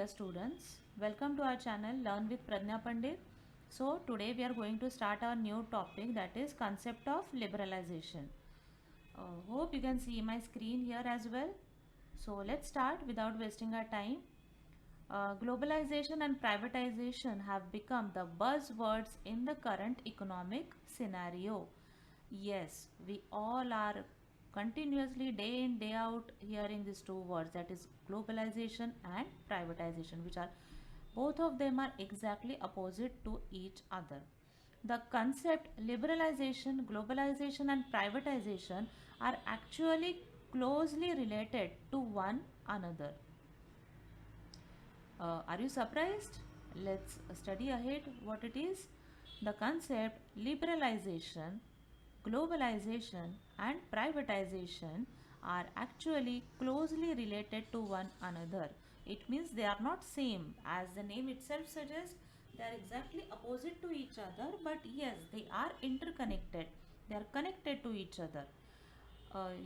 dear students, welcome to our channel Learn with Pradnya Pandit. So today we are going to start our new topic, that is concept of liberalization. Hope you can see my screen here as well. So let's start without wasting our time. Globalization and privatization have become the buzzwords in the current economic scenario. Yes, we all are continuously day in day out hearing these two words, that is globalization and privatization, which are both of them are exactly opposite to each other. The concept liberalization, globalization and privatization are actually closely related to one another. Are you surprised? Let's study ahead what it is. The concept liberalization, globalization, and privatization are actually closely related to one another. It means they are not same, as the name itself suggests. They are exactly opposite to each other, but yes, they are interconnected. They are connected to each other.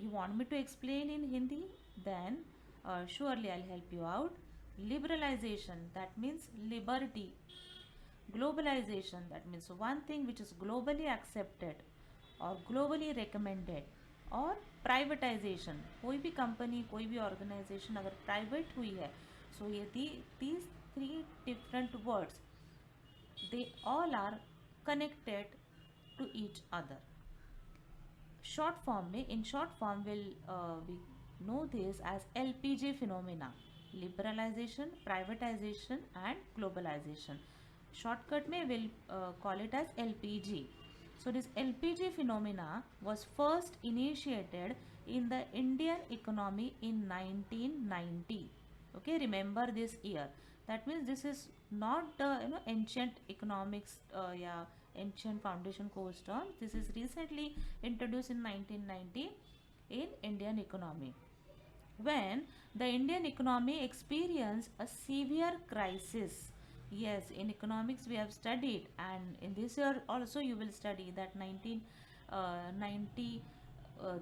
You want me to explain in Hindi? Then surely I'll help you out. Liberalization, that means liberty. Globalization, that means one thing which is globally accepted or globally recommended. और privatisation, कोई भी company कोई भी organisation अगर private हुई है, सो ये these three different words, they all are connected to each other. Short form में, in short form we know this as LPG phenomena: liberalization, privatization and globalization. Shortcut में we'll call it as LPG. So this LPG phenomena was first initiated in the Indian economy in 1990. Okay, remember this year. That means this is not the ancient economics yeah, ancient foundation course term. This is recently introduced in 1990 in Indian economy, when the Indian economy experienced a severe crisis. Yes, in economics we have studied, and in this year also you will study that 1990,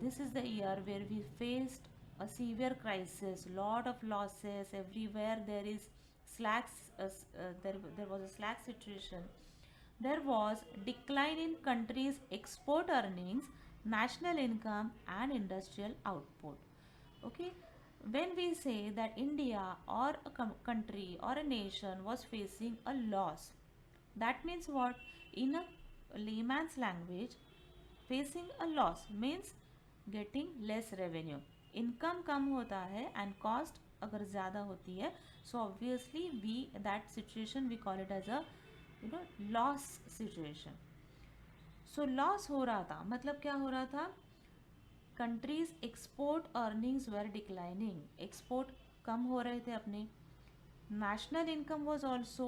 this is the year where we faced a severe crisis, lot of losses everywhere. There is slacks, there was a slack situation. There was decline in country's export earnings, national income and industrial output. Okay, when we say that India or a country or a nation was facing a loss, that means what? In a layman's language, facing a loss means getting less revenue. Income कम होता है and cost अगर ज़्यादा होती है, so obviously we that situation we call it as a loss situation. So loss हो रहा था, मतलब क्या हो रहा था? Countries export earnings were declining, export कम हो रहे थे अपने. National income was also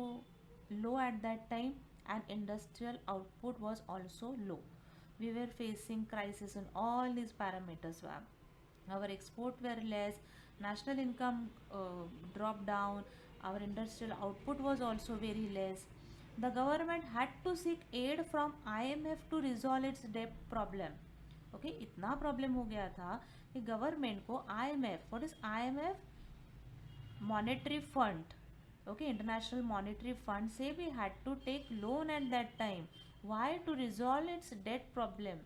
low at that time and industrial output was also low. We were facing crisis in all these parameters. Our export were less, national income dropped down, our industrial output was also very less. The government had to seek aid from IMF to resolve its debt problem. Okay इतना problem हो गया था कि government को IMF, what is IMF? Monetary fund. Okay, international monetary fund से भी had to take loan at that time. Why? To resolve its debt problem.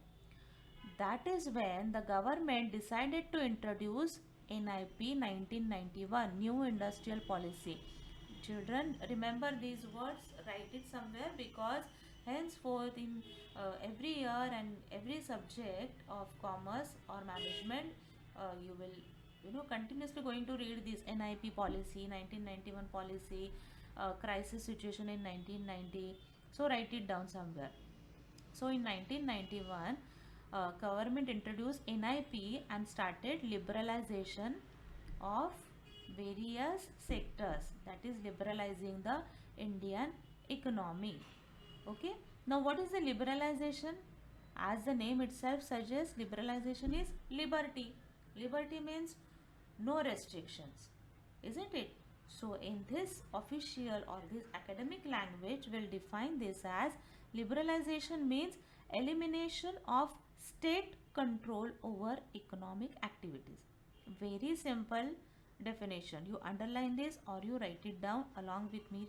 That is when the government decided to introduce NIP 1991, New Industrial Policy. Children, remember these words, write it somewhere, because henceforth in every year and every subject of commerce or management, you will continuously going to read this NIP policy, 1991 policy, crisis situation in 1990. So write it down somewhere. So in 1991, government introduced NIP and started liberalization of various sectors, that is liberalizing the Indian economy. Okay, now what is the liberalization? As the name itself suggests, liberalization is liberty. Liberty means no restrictions, isn't it? So in this official or this academic language, we'll define this as liberalization means elimination of state control over economic activities. Very simple, definition. You underline this or you write it down along with me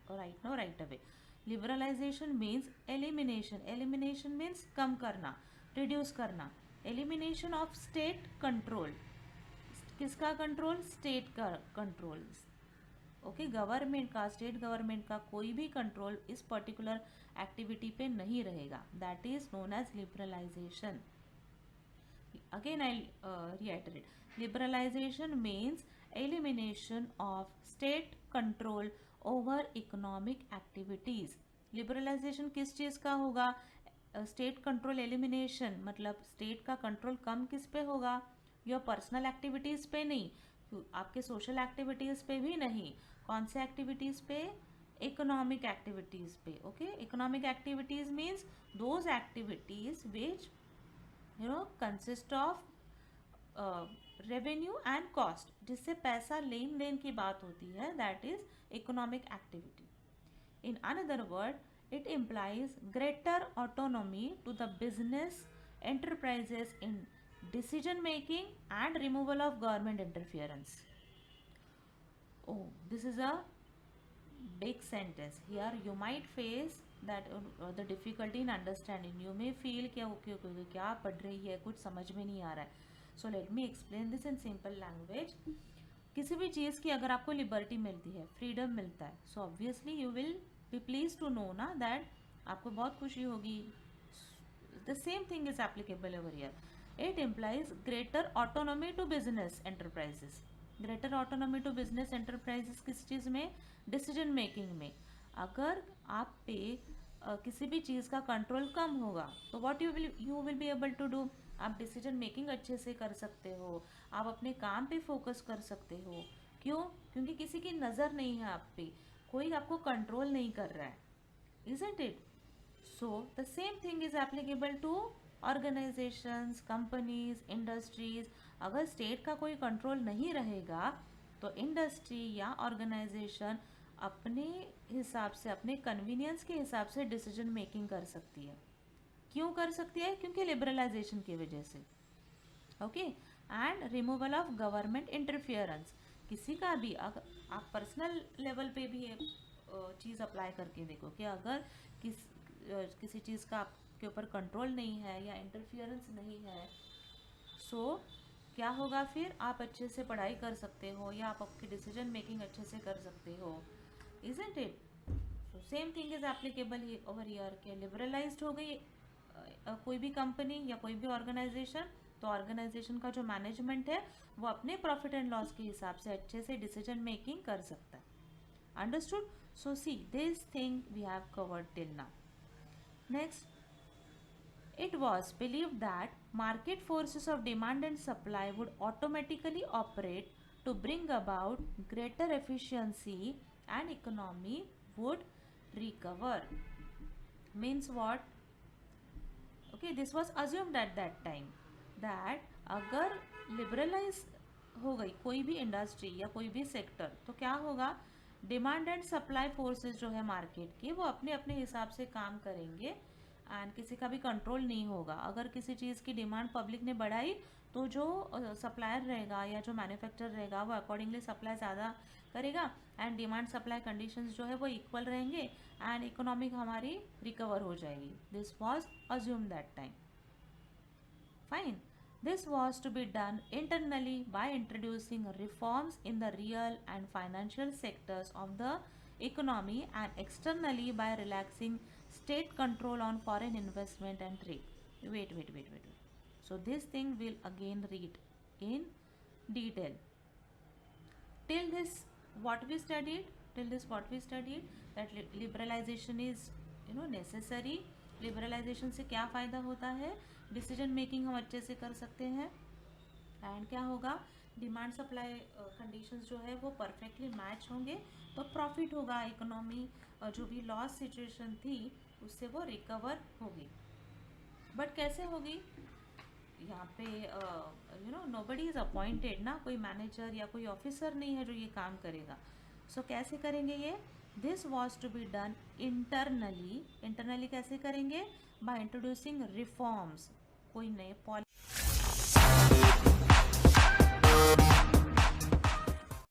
right now, right away. Liberalization means elimination. Elimination means कम करना, reduce करना. Elimination of state control. किसका control? State का control. Okay, government का, state government का कोई भी control इस particular activity पे नहीं रहेगा. That is known as liberalization. Again I reiterate, liberalization means elimination of state control over economic activities. liberalization किस चीज़ का होगा? स्टेट कंट्रोल एलिमिनेशन, मतलब स्टेट का कंट्रोल कम किस पे होगा? योर पर्सनल एक्टिविटीज़ पे नहीं, आपके सोशल एक्टिविटीज़ पे भी नहीं. कौन से एक्टिविटीज़ पे? इकोनॉमिक एक्टिविटीज़ पे. Okay, economic activities means those activities which consist of revenue and cost, जिससे पैसा लेन देन की बात होती है, that is economic activity. In another word, it implies greater autonomy to the business enterprises in decision making and removal of government interference. Oh, this is a big sentence. Here you might face that the difficulty in understanding. You may feel कि okay, क्या पढ़ रही है, कुछ समझ में नहीं आ रहा है. So let me explain this in simple language. किसी भी चीज़ की अगर आपको लिबर्टी मिलती है, फ्रीडम मिलता है, so obviously you will be pleased to know ना that आपको बहुत खुशी होगी. The same thing is applicable over here. It implies greater autonomy to business enterprises. Greater autonomy to business enterprises किस चीज़ में? डिसीजन मेकिंग में. अगर आप पे किसी भी चीज़ का कंट्रोल कम होगा तो what you will be able to do? आप डिसीजन मेकिंग अच्छे से कर सकते हो, आप अपने काम पे फोकस कर सकते हो. क्यों? क्योंकि किसी की नज़र नहीं है आप पे, कोई आपको कंट्रोल नहीं कर रहा है. Isn't it? So the same thing is applicable to organizations, companies, industries. अगर स्टेट का कोई कंट्रोल नहीं रहेगा तो इंडस्ट्री या ऑर्गेनाइजेशन अपने हिसाब से, अपने कन्वीनियंस के हिसाब से डिसीजन मेकिंग कर सकती है. क्यों कर सकती है? क्योंकि लिबरलाइजेशन की वजह से. Okay, and removal of government interference. किसी का भी, अगर आप पर्सनल लेवल पे भी चीज़ अप्लाई करके देखो कि अगर किसी चीज़ का आपके ऊपर कंट्रोल नहीं है या इंटरफियरेंस नहीं है, सो क्या होगा फिर? आप अच्छे से पढ़ाई कर सकते हो या आप आपकी डिसीजन मेकिंग अच्छे से कर सकते हो. Isn't it? So same thing is applicable over here. के लिबरलाइज्ड हो गई कोई भी कंपनी या कोई भी ऑर्गेनाइजेशन, तो ऑर्गेनाइजेशन का जो मैनेजमेंट है वो अपने प्रॉफिट एंड लॉस के हिसाब से अच्छे से डिसीजन मेकिंग कर सकता है. Understood? So see, this thing we have covered till now. Next, it was believed that market forces of demand and supply would automatically operate to bring about greater efficiency and economy would recover. Means what? Okay, this was assumed at that time that अगर liberalize हो गई कोई भी industry या कोई भी sector तो क्या होगा? डिमांड एंड सप्लाई फोर्सेस जो है मार्केट की, वो अपने अपने हिसाब से काम करेंगे एंड किसी का भी कंट्रोल नहीं होगा. अगर किसी चीज़ की डिमांड पब्लिक ने बढ़ाई तो जो सप्लायर रहेगा या जो मैन्युफैक्चरर रहेगा वो अकॉर्डिंगली सप्लाई ज़्यादा करेगा एंड डिमांड सप्लाई कंडीशंस जो है वो इक्वल रहेंगे एंड इकोनॉमिक हमारी रिकवर हो जाएगी. This was assume that time. Fine. This was to be done internally by introducing reforms in the real and financial sectors of the economy and externally by relaxing state control on foreign investment and trade. Wait. So this thing we'll again read in detail. Till this what we studied that liberalization is necessary. Liberalization से क्या फ़ायदा होता है? Decision making हम अच्छे से कर सकते हैं एंड क्या होगा? डिमांड सप्लाई कंडीशंस जो है वो परफेक्टली मैच होंगे तो प्रॉफिट होगा. इकोनॉमी जो भी लॉस सिचुएशन थी उससे वो रिकवर होगी. बट कैसे होगी? यहाँ पे नोबडी इज़ अपॉइंटेड ना, कोई मैनेजर या कोई ऑफिसर नहीं है जो ये काम करेगा. सो कैसे करेंगे ये? This was to be done internally कैसे करेंगे? By introducing reforms. कोई नए